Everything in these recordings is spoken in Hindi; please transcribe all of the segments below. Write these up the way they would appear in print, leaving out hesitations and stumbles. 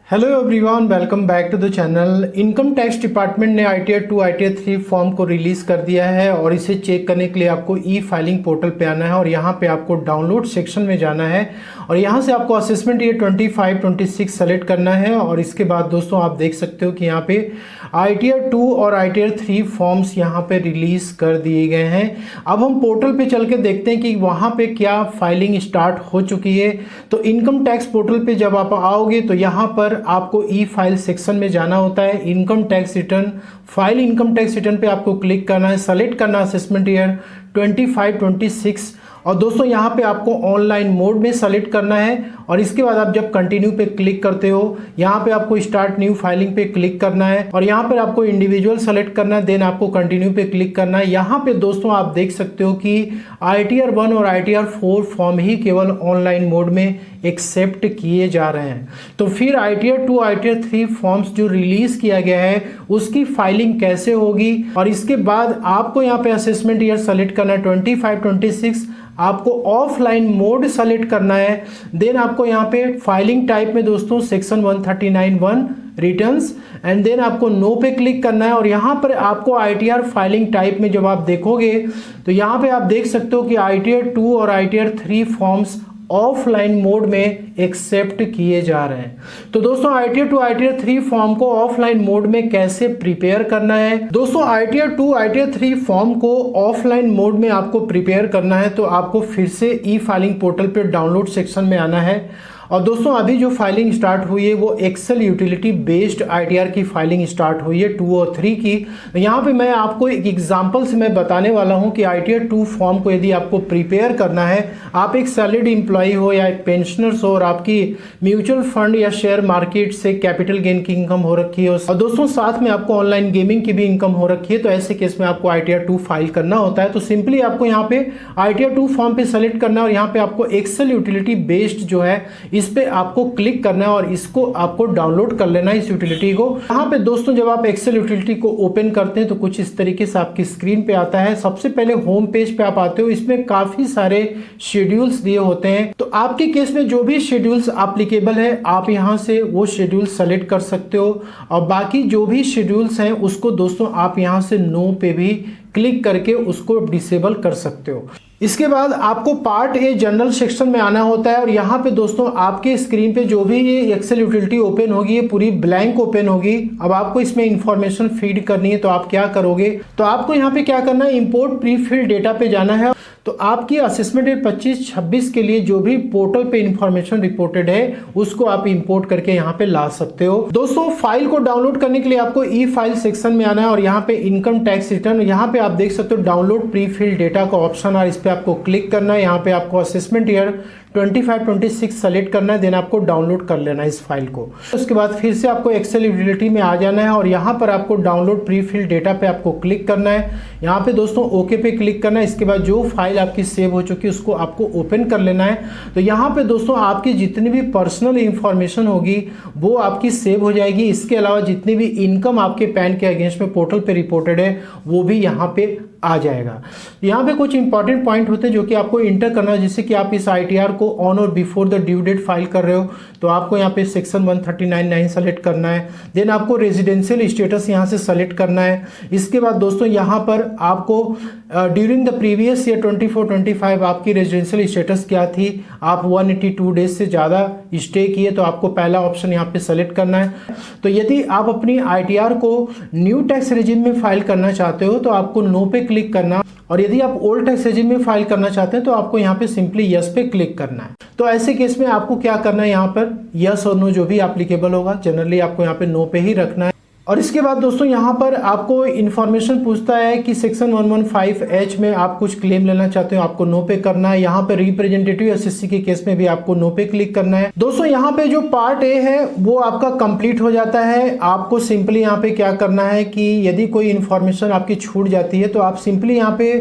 Hello everyone, welcome back to the channel. Income tax department ने ITR 2 ITR 3 फॉर्म को रिलीज कर दिया है और इसे चेक करने के लिए आपको ई फाइलिंग पोर्टल पे आना है और यहाँ पे आपको डाउनलोड सेक्शन में जाना है और यहाँ से आपको असेसमेंट ईयर 25-26 सेलेक्ट करना है। और इसके बाद दोस्तों आप देख सकते हो कि यहाँ पे ITR 2 और ITR 3 फॉर्म्स यहाँ पे रिलीज कर दिए गए हैं। अब हम पोर्टल पे चल के देखते हैं कि वहाँ पे क्या फाइलिंग स्टार्ट हो चुकी है। तो इनकम टैक्स पोर्टल पे जब आप आओगे तो यहाँ पर आपको ई फाइल सेक्शन में जाना होता है। Income tax return file income tax return पे आपको क्लिक करना है, सेलेक्ट करना है असेसमेंट ईयर 25-26 और दोस्तों यहाँ पे आपको ऑनलाइन मोड में सेलेक्ट करना है। और इसके बाद आप जब कंटिन्यू पे क्लिक करते हो यहाँ पे आपको स्टार्ट न्यू फाइलिंग पे क्लिक करना है और यहाँ पर आपको इंडिविजुअल सेलेक्ट करना है, देन आपको कंटिन्यू पे क्लिक करना है। यहाँ पे दोस्तों आप देख सकते हो कि ITR 1 और ITR 4 फॉर्म ही केवल ऑनलाइन मोड में एक्सेप्ट किए जा रहे हैं। तो फिर ITR 2 ITR 3 फॉर्म्स जो रिलीज किया गया है उसकी फाइलिंग कैसे होगी और इसके बाद आपको यहाँ पे असेसमेंट ईयर सेलेक्ट करना है 25-26, आपको ऑफलाइन मोड सेलेक्ट करना है। देन आपको यहाँ पे फाइलिंग टाइप में दोस्तों सेक्शन 139(1) रिटर्न्स एंड देन आपको नो पे क्लिक करना है और यहाँ पर आपको ITR फाइलिंग टाइप में जब आप देखोगे तो यहाँ पे आप देख सकते हो कि ITR 2 और ITR 3 फॉर्म्स ऑफलाइन मोड में एक्सेप्ट किए जा रहे हैं। तो दोस्तों ITR 2 ITR 3 फॉर्म को ऑफलाइन मोड में कैसे प्रिपेयर करना है। दोस्तों ITR 2 ITR 3 फॉर्म को ऑफलाइन मोड में आपको प्रिपेयर करना है तो आपको फिर से ई फाइलिंग पोर्टल पे डाउनलोड सेक्शन में आना है। और दोस्तों अभी जो फाइलिंग स्टार्ट हुई है वो एक्सेल यूटिलिटी बेस्ड ITR की फाइलिंग स्टार्ट हुई है 2 और 3 की। तो यहाँ पे मैं आपको एक एग्जांपल से मैं बताने वाला हूँ कि ITR 2 फॉर्म को यदि आपको प्रिपेयर करना है, आप एक सैलरीड एम्प्लॉय हो या एक पेंशनर्स हो और आपकी म्यूचुअल फंड या शेयर मार्केट से कैपिटल गेन की इनकम हो रखी है और दोस्तों साथ में आपको ऑनलाइन गेमिंग की भी इनकम हो रखी है, तो ऐसे केस में आपको ITR 2 फाइल करना होता है। तो सिंपली आपको यहाँ पे ITR 2 फॉर्म पे सेलेक्ट करना है और यहाँ पे आपको एक्सेल यूटिलिटी बेस्ड जो है इस पे आपको क्लिक करना है और इसको आपको डाउनलोड कर लेना है इस यूटिलिटी को। यहाँ पे दोस्तों जब आप एक्सेल यूटिलिटी को ओपन करते हैं तो कुछ इस तरीके से आपकी स्क्रीन पे आता है। सबसे पहले होम पेज पे आप आते हो, इसमें काफी सारे शेड्यूल्स दिए होते हैं। तो आपके केस में जो भी शेड्यूल्स एप्लीकेबल है आप यहाँ से वो शेड्यूल सेलेक्ट कर सकते हो और बाकी जो भी शेड्यूल्स हैं उसको दोस्तों आप यहाँ से नो पे भी क्लिक करके उसको डिसेबल कर सकते हो। इसके बाद आपको पार्ट ए जनरल सेक्शन में आना होता है और यहाँ पे दोस्तों आपके स्क्रीन पे जो भी ये एक्सेल यूटिलिटी ओपन होगी ये पूरी ब्लैंक ओपन होगी। अब आपको इसमें इंफॉर्मेशन फीड करनी है तो आप क्या करोगे, तो आपको यहाँ पे क्या करना है, इंपोर्ट प्री फिल्ड डेटा पे जाना है। तो आपकी असेसमेंट ईयर 25-26 के लिए जो भी पोर्टल पे इंफॉर्मेशन रिपोर्टेड है उसको आप इंपोर्ट करके यहाँ पे ला सकते हो। दोस्तों फाइल को डाउनलोड करने के लिए आपको ई फाइल सेक्शन में आना है और यहाँ पे इनकम टैक्स रिटर्न, यहाँ पे आप देख सकते हो डाउनलोड प्री फिल्ड डेटा का ऑप्शन और इस पे आपको क्लिक करना है। यहाँ पे आपको असेसमेंट ईयर 25-26 सेलेक्ट करना है, देन आपको डाउनलोड कर लेना है इस फाइल को। उसके बाद फिर से आपको एक्सेल यूटिलिटी में आ जाना है और यहाँ पर आपको डाउनलोड प्री फिल्ड डेटा पे आपको क्लिक करना है। यहाँ पे दोस्तों ओके पे क्लिक करना है। इसके बाद जो फाइल आपकी सेव हो चुकी है उसको आपको ओपन कर लेना है। तो यहाँ पे दोस्तों आपकी जितनी भी पर्सनल इंफॉर्मेशन होगी वो आपकी सेव हो जाएगी। इसके अलावा जितनी भी इनकम आपके पैन के अगेंस्ट में पोर्टल पे रिपोर्टेड है वो भी यहाँ पे आ जाएगा। यहाँ पे कुछ इंपॉर्टेंट पॉइंट होते हैं जो कि आपको इंटर करना है, जिससे कि आप इस ITR को ऑन और before the due date file कर रहे हो तो आपको यहाँ पे सेक्शन 139(9) सेलेक्ट करना है। देन आपको रेजिडेंशियल स्टेटस यहाँ से सेलेक्ट करना है। इसके बाद दोस्तों यहाँ पर आपको ड्यूरिंग द प्रीवियस ईयर 24-25 आपकी रेजिडेंशियल स्टेटस क्या थी, आप 182 डेज से ज़्यादा स्टे किए तो आपको पहला ऑप्शन यहाँ पे सेलेक्ट करना है। तो यदि आप अपनी ITR को न्यू टैक्स रेजिम में फाइल करना चाहते हो तो आपको नो पे क्लिक करना और यदि आप ओल्ड टैक्स रेजिम में फाइल करना चाहते हैं तो आपको यहाँ पे सिंपली यस पे क्लिक करना है। तो ऐसे केस में आपको क्या करना है, यहाँ पर यस और नो जो भी एप्लीकेबल होगा जनरली आपको यहाँ पे नो पे ही रखना है। और इसके बाद दोस्तों यहाँ पर आपको इन्फॉर्मेशन पूछता है कि सेक्शन 115H में आप कुछ क्लेम लेना चाहते हो, आपको नो पे करना है। यहाँ पे रिप्रेजेंटेटिव असिस्टेंसी के केस में भी आपको नो पे क्लिक करना है। दोस्तों यहाँ पे जो पार्ट ए है वो आपका कंप्लीट हो जाता है। आपको सिंपली यहाँ पे क्या करना है कि यदि कोई इन्फॉर्मेशन आपकी छूट जाती है तो आप सिंपली यहाँ पे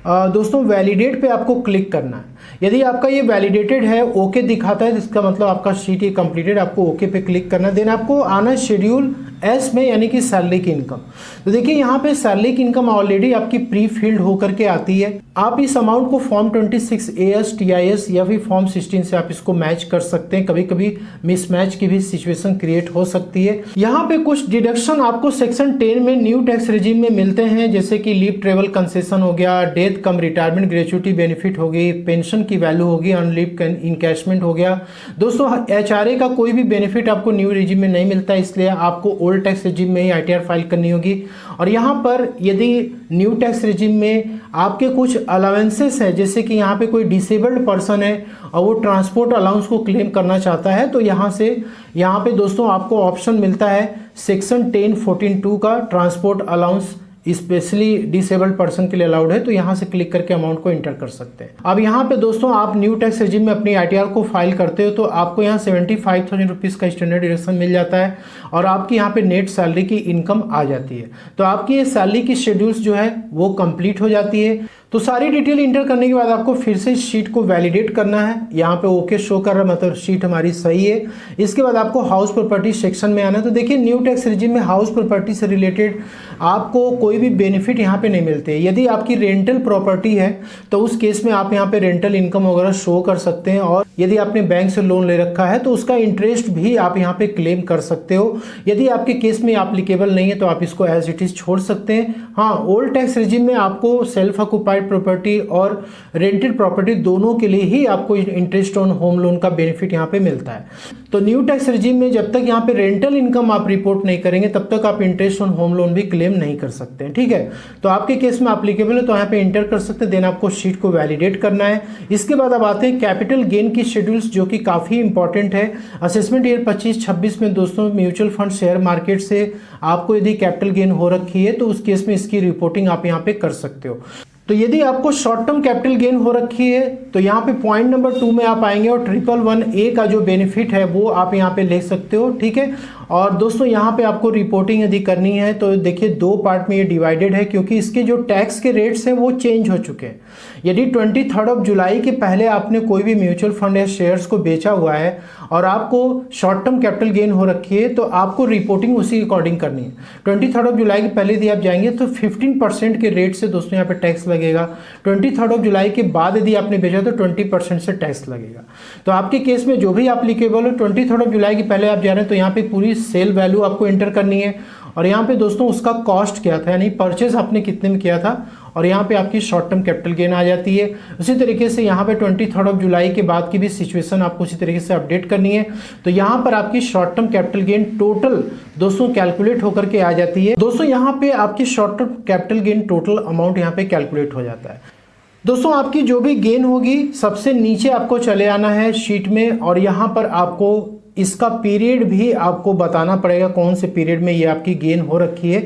दोस्तों वैलिडेट पे आपको क्लिक करना है। यदि आपका ये वैलिडेटेड है, ओके दिखाता है, इसका मतलब आपका शीट ये कंप्लीटेड, आपको ओके पे क्लिक करना है। देन आपको आना शेड्यूल एस में, यानी कि सैलरी की इनकम। तो देखिए यहाँ पे सैलरी की इनकम ऑलरेडी आपकी प्री फिल्ड होकर के आती है। आप इस अमाउंट को फॉर्म 26 AS TIS या फिर फॉर्म 16 से आप इसको मैच कर सकते हैं। कभी कभी मिसमैच की भी सिचुएशन क्रिएट हो सकती है। यहाँ पे कुछ डिडक्शन आपको सेक्शन 10 में न्यू टैक्स रिजीम में मिलते हैं, जैसे कि लीव ट्रेवल कंसेशन हो गया, डेथ कम रिटायरमेंट ग्रेचुइटी बेनिफिट हो गई, पेंशन की वैल्यू होगी, अनलीव इनकैशमेंट हो गया। दोस्तों HRA का कोई भी बेनिफिट आपको न्यू रिजीम में नहीं मिलता, इसलिए आपको ओल्ड टैक्स रिजीम में ही ITR फाइल करनी होगी। और यहाँ पर यदि न्यू टैक्स रिजीम में आपके कुछ अलाउंसेस है, जैसे कि यहाँ पे कोई डिसेबल्ड पर्सन है और वो ट्रांसपोर्ट अलाउंस को क्लेम करना चाहता है, तो यहाँ पे दोस्तों आपको ऑप्शन मिलता है सेक्शन 10(14)(2) का transport allowance specially disabled person के लिए अलाउड है। तो यहाँ से क्लिक करके अमाउंट को इंटर कर सकते हैं। अब यहाँ पे दोस्तों आप न्यू टैक्स रिजीम में अपनी ITR को फाइल करते हो तो आपको यहाँ 75,000 रुपीज़ का स्टैंडर्ड डिडक्शन मिल जाता है और आपकी यहाँ पे नेट सैलरी की इनकम आ जाती है। तो आपकी ये सैलरी की शेड्यूल्स जो है वो कंप्लीट हो जाती है। तो सारी डिटेल इंटर करने के बाद आपको फिर से शीट को वैलिडेट करना है। यहाँ पे ओके शो कर रहा है, मतलब शीट हमारी सही है। इसके बाद आपको हाउस प्रॉपर्टी सेक्शन में आना है। तो देखिए न्यू टैक्स रिजीम में हाउस प्रॉपर्टी से रिलेटेड आपको कोई भी बेनिफिट यहाँ पे नहीं मिलते। यदि आपकी रेंटल प्रॉपर्टी है तो उस केस में आप यहाँ पे रेंटल इनकम वगैरह शो कर सकते हैं, और यदि आपने बैंक से लोन ले रखा है तो उसका इंटरेस्ट भी आप यहाँ पे क्लेम कर सकते हो। यदि आपके केस में एप्लीकेबल नहीं है तो आप इसको एज इट इज छोड़ सकते हैं। हाँ, ओल्ड टैक्स रिजीम में आपको सेल्फ ऑक्यूपाइड प्रॉपर्टी और रेंटेड प्रॉपर्टी दोनों के लिए ही आपको इंटरेस्ट ऑन होम लोन का बेनिफिट यहाँ पे मिलता है। तो न्यू टैक्स रिजीम में जब तक यहाँ पे रेंटल इनकम आप रिपोर्ट नहीं करेंगे तब तक आप इंटरेस्ट ऑन होम लोन भी क्लेम नहीं कर सकते हैं। ठीक है, तो आपके केस में एप्लीकेबल है तो यहाँ पे इंटर कर सकते हैं। देन आपको शीट को वैलिडेट करना है। इसके बाद अब आते हैं कैपिटल गेन की शेड्यूल्स, जो कि काफ़ी इंपॉर्टेंट है। असेसमेंट ईयर 25-26 में दोस्तों म्यूचुअल फंड शेयर मार्केट से आपको यदि कैपिटल गेन हो रखी है तो उस केस में इसकी रिपोर्टिंग आप यहाँ पे कर सकते हो। तो यदि आपको शॉर्ट टर्म कैपिटल गेन हो रखी है तो यहाँ पे पॉइंट नंबर 2 में आप आएंगे और 111A का जो बेनिफिट है वो आप यहाँ पे ले सकते हो। ठीक है, और दोस्तों यहाँ पे आपको रिपोर्टिंग यदि करनी है तो देखिए 2 पार्ट में ये डिवाइडेड है, क्योंकि इसके जो टैक्स के रेट्स हैं वो चेंज हो चुके हैं। यदि 23 जुलाई के पहले आपने कोई भी म्यूचुअल फंड या शेयर्स को बेचा हुआ है और आपको शॉर्ट टर्म कैपिटल गेन हो रखी है तो आपको रिपोर्टिंग उसी अकॉर्डिंग करनी है। 23 जुलाई के पहले यदि आप जाएंगे तो 15% के रेट से दोस्तों यहाँ पे टैक्स लगेगा। 23 जुलाई के बाद यदि आपने बेचा तो 20% से टैक्स लगेगा। तो आपके केस में जो भी एप्लीकेबल हो, 23 जुलाई के पहले आप जा रहे हैं तो यहाँ पे पूरी सेल वैल्यू आपको एंटर करनी है और यहाँ पे दोस्तों उसका कॉस्ट क्या था, यानी परचेज आपने कितने में किया था, और यहाँ पे आपकी शॉर्ट टर्म कैपिटल गेन आ जाती है। उसी तरीके से यहाँ पे 23 जुलाई के बाद की भी सिचुएशन आपको उसी तरीके से अपडेट करनी है। तो यहाँ पर आपकी short term capital gain total दोस्तों कैलकुलेट होकर के आ जाती है। दोस्तों यहाँ पे आपकी short term capital gain total amount यहाँ पे कैलकुलेट हो जाता है। दोस्तों आपकी जो भी गेन होगी सबसे नीचे आपको चले आना है शीट में, और यहाँ पर आपको इसका पीरियड भी आपको बताना पड़ेगा कौन से पीरियड में ये आपकी गेन हो रखी है।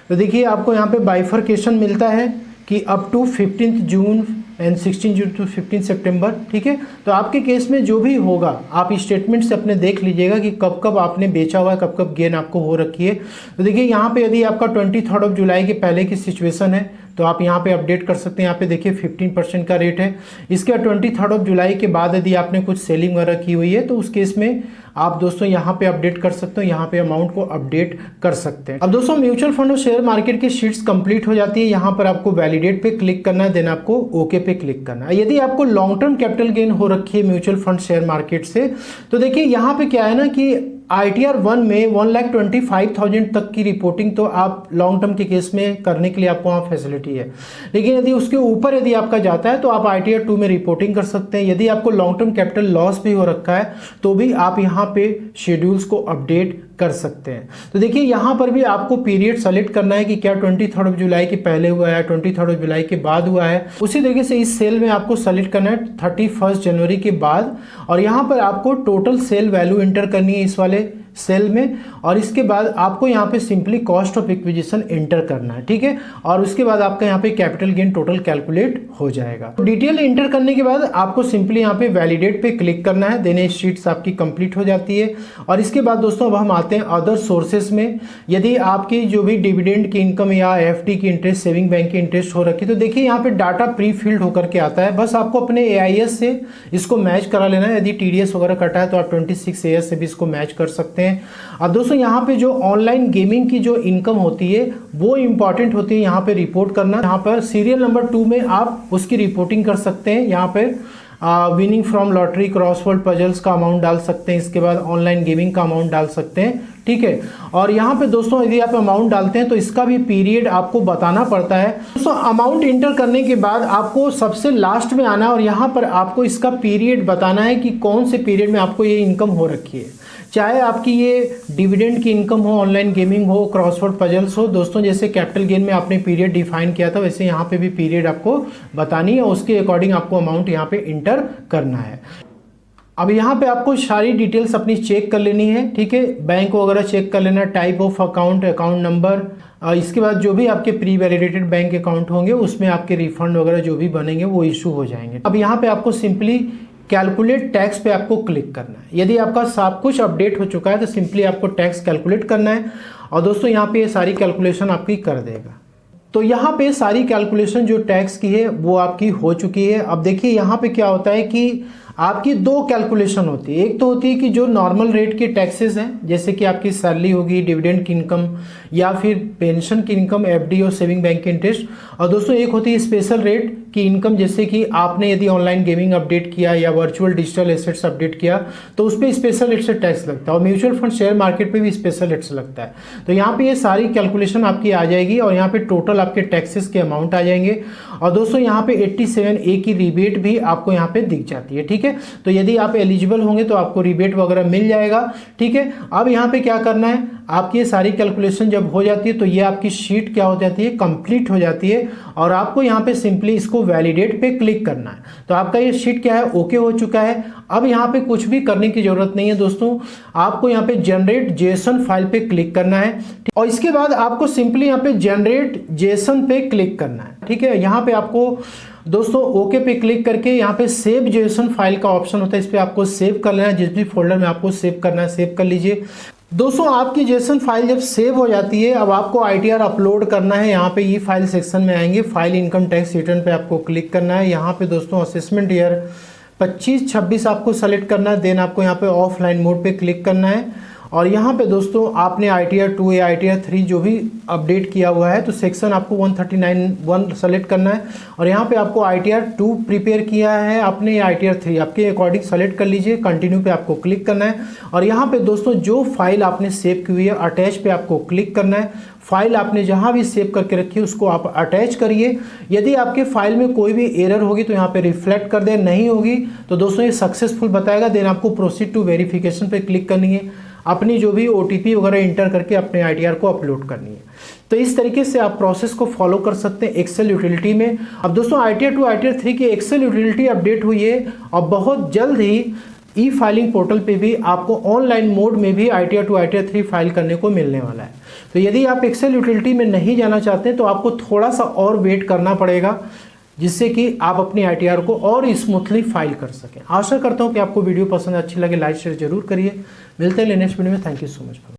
तो देखिए आपको यहाँ पे बाइफरकेशन मिलता है कि up to 15 June and 16 June to 15 सितंबर। ठीक है, तो आपके केस में जो भी होगा आप स्टेटमेंट से अपने देख लीजिएगा कि कब कब आपने बेचा हुआ है, कब कब गेन आपको हो रखी है। तो देखिए यहाँ पे यदि आपका 23 जुलाई के पहले की सिचुएशन है तो आप यहाँ पे अपडेट कर सकते हैं। यहाँ पे देखिए 15% का रेट है। इसके 23 जुलाई के बाद यदि आपने कुछ सेलिंग वगैरह की हुई है तो उस केस में आप दोस्तों यहाँ पे अपडेट कर सकते हो, यहाँ पे अमाउंट को अपडेट कर सकते हैं। अब दोस्तों म्यूचुअल फंड और शेयर मार्केट की शीट्स कंप्लीट हो जाती है। यहाँ पर आपको वैलिडेट पे क्लिक करना है, देन आपको ओके पे क्लिक करना है। यदि आपको लॉन्ग टर्म कैपिटल गेन हो रखी है म्यूचुअल फंड शेयर मार्केट से तो देखिए यहाँ पे क्या है ना कि ITR 1 में 1,25,000 तक की रिपोर्टिंग तो आप लॉन्ग टर्म के केस में करने के लिए आपको वहाँ फैसिलिटी है, लेकिन यदि उसके ऊपर यदि आपका जाता है तो आप ITR 2 में रिपोर्टिंग कर सकते हैं। यदि आपको लॉन्ग टर्म कैपिटल लॉस भी हो रखा है तो भी आप यहाँ पे शेड्यूल्स को अपडेट कर सकते हैं। तो देखिए यहाँ पर भी आपको पीरियड सेलेक्ट करना है कि क्या 23 जुलाई के पहले हुआ है, 23 जुलाई के बाद हुआ है। उसी तरीके से इस सेल में आपको सेलेक्ट करना है 31 जनवरी के बाद, और यहाँ पर आपको टोटल सेल वैल्यू एंटर करनी है इस वाले सेल में, और इसके बाद आपको यहाँ पे simply cost of acquisition enter करना है, ठीक है। और उसके बाद आपका यहाँ पे कैपिटल गेन टोटल कैलकुलेट हो जाएगा। डिटेल एंटर करने के बाद आपको सिंपली यहाँ पे वैलिडेट पे क्लिक करना है, देन शीट्स आपकी कंप्लीट हो जाती है। और इसके बाद दोस्तों अब हम आते हैं अदर सोर्सेस में। यदि आपकी जो भी डिविडेंड की इनकम या एफडी की इंटरेस्ट, सेविंग बैंक की इंटरेस्ट हो रखी, तो देखिए यहाँ पे डाटा प्री फिल्ड होकर के आता है। बस आपको अपने एआईएस से इसको मैच करा लेना है। यदि टीडीएस वगैरह कटा है तो आप 26 AS से भी इसको मैच कर सकते हैं। अब दोस्तों यहाँ पे जो ऑनलाइन गेमिंग की जो इनकम होती है वो इंपॉर्टेंट होती है यहाँ पे रिपोर्ट करना। यहाँ पर सीरियल नंबर 2 में आप उसकी रिपोर्टिंग कर सकते हैं। यहाँ पे winning from lottery, crossword puzzles का अमाउंट डाल सकते हैं, इसके बाद ऑनलाइन गेमिंग का अमाउंट डाल सकते हैं, ठीक है। और यहाँ पे दोस्तों यदि आप अमाउंट डालते हैं तो इसका भी पीरियड आपको बताना पड़ता है। दोस्तों अमाउंट इंटर करने के बाद आपको सबसे लास्ट में आना है और यहाँ पर आपको इसका पीरियड बताना है कि कौन से पीरियड में आपको ये इनकम हो रखी है। चाहे आपकी ये डिविडेंड की इनकम हो, ऑनलाइन गेमिंग हो, क्रॉसवर्ड पजल्स हो। दोस्तों जैसे कैपिटल गेन में आपने पीरियड डिफाइन किया था, वैसे यहाँ पे भी पीरियड आपको बतानी है, उसके अकॉर्डिंग आपको अमाउंट यहाँ पे इंटर करना है। अब यहाँ पे आपको सारी डिटेल्स अपनी चेक कर लेनी है, ठीक है। बैंक वगैरह चेक कर लेना, type of account, account number, इसके बाद जो भी आपके प्री वैलिडेटेड बैंक अकाउंट होंगे उसमें आपके रिफंड वगैरह जो भी बनेंगे वो इशू हो जाएंगे। अब यहाँ पे आपको सिंपली कैलकुलेट टैक्स पे आपको क्लिक करना है। यदि आपका सब कुछ अपडेट हो चुका है तो सिंपली आपको टैक्स कैलकुलेट करना है और दोस्तों यहाँ पे ये सारी कैलकुलेशन आपकी कर देगा। तो यहाँ पे सारी कैलकुलेशन जो टैक्स की है वो आपकी हो चुकी है। अब देखिए यहाँ पे क्या होता है कि आपकी दो कैलकुलेशन होती है। एक तो होती है कि जो नॉर्मल रेट के टैक्सेस हैं, जैसे कि आपकी सैलरी होगी, डिविडेंड की इनकम या फिर पेंशन की इनकम, एफडी और सेविंग बैंक के इंटरेस्ट। और दोस्तों एक होती है स्पेशल रेट की इनकम, जैसे कि आपने यदि ऑनलाइन गेमिंग अपडेट किया या वर्चुअल डिजिटल एसेट्स अपडेट किया तो उस पर स्पेशल रेट से टैक्स लगता है, और म्यूचुअल फंड शेयर मार्केट पे भी स्पेशल रेट से लगता है। तो यहाँ पे ये सारी कैलकुलेशन आपकी आ जाएगी और यहाँ पे टोटल आपके टैक्सेस के अमाउंट आ जाएंगे। और दोस्तों यहाँ पे 87A की रिबेट भी आपको यहाँ पे दिख जाती है, ठीक है। तो यदि आप एलिजिबल होंगे तो आपको रिबेट वगैरह मिल जाएगा, ठीक है। अब यहाँ पे क्या करना है, आपकी ये सारी कैलकुलेशन जब हो जाती है तो ये आपकी शीट क्या हो जाती है, कंप्लीट हो जाती है। और आपको यहाँ पे सिंपली इसको वैलिडेट पे क्लिक करना है। तो आपका ये शीट क्या है, ओके हो चुका है। अब यहाँ पे कुछ भी करने की जरूरत नहीं है दोस्तों, आपको यहाँ पे जनरेट जेसन फाइल पे क्लिक करना है और इसके बाद आपको सिंपली यहाँ पे जनरेट जेसन पे क्लिक करना है, ठीक है। यहाँ पे आपको दोस्तों ओके पे क्लिक करके यहाँ पे सेव जेसन फाइल का ऑप्शन होता है, इस पर आपको सेव कर लेना है। जिस भी फोल्डर में आपको सेव करना है सेव कर लीजिए। दोस्तों आपकी जेसन फाइल जब सेव हो जाती है, अब आपको आईटीआर अपलोड करना है। यहाँ पे ई फाइल सेक्शन में आएंगे, फाइल इनकम टैक्स रिटर्न पे आपको क्लिक करना है। यहाँ पे दोस्तों असेसमेंट ईयर 25-26 आपको सेलेक्ट करना है। देन आपको यहाँ पे ऑफलाइन मोड पे क्लिक करना है और यहाँ पे दोस्तों आपने ITR 2 या ITR 3 जो भी अपडेट किया हुआ है तो सेक्शन आपको 139(1) सेलेक्ट करना है। और यहाँ पे आपको ITR 2 प्रिपेयर किया है आपने, ITR 3 आपके अकॉर्डिंग सेलेक्ट कर लीजिए। कंटिन्यू पे आपको क्लिक करना है और यहाँ पे दोस्तों जो फाइल आपने सेव की हुई है अटैच पे आपको क्लिक करना है। फाइल आपने जहाँ भी सेव करके रखी है उसको आप अटैच करिए। यदि आपके फाइल में कोई भी एरर होगी तो यहाँ पे रिफ्लेक्ट कर दे, नहीं होगी तो दोस्तों ये सक्सेसफुल बताएगा। देन आपको प्रोसीड टू वेरिफिकेशन पे क्लिक करनी है, अपनी जो भी OTP वगैरह इंटर करके अपने ITR को अपलोड करनी है। तो इस तरीके से आप प्रोसेस को फॉलो कर सकते हैं एक्सेल यूटिलिटी में। अब दोस्तों ITR 2 ITR 3 की एक्सेल यूटिलिटी अपडेट हुई है और बहुत जल्द ही ई फाइलिंग पोर्टल पे भी आपको ऑनलाइन मोड में भी ITR 2 ITR 3 फाइल करने को मिलने वाला है। तो यदि आप एक्सेल यूटिलिटी में नहीं जाना चाहते हैं तो आपको थोड़ा सा और वेट करना पड़ेगा, जिससे कि आप अपनी ITR को और स्मूथली फाइल कर सकें। आशा करता हूं कि आपको वीडियो पसंद अच्छी लगे, लाइक शेयर जरूर करिए। मिलते हैं नेक्स्ट वीडियो में। Thank you so much.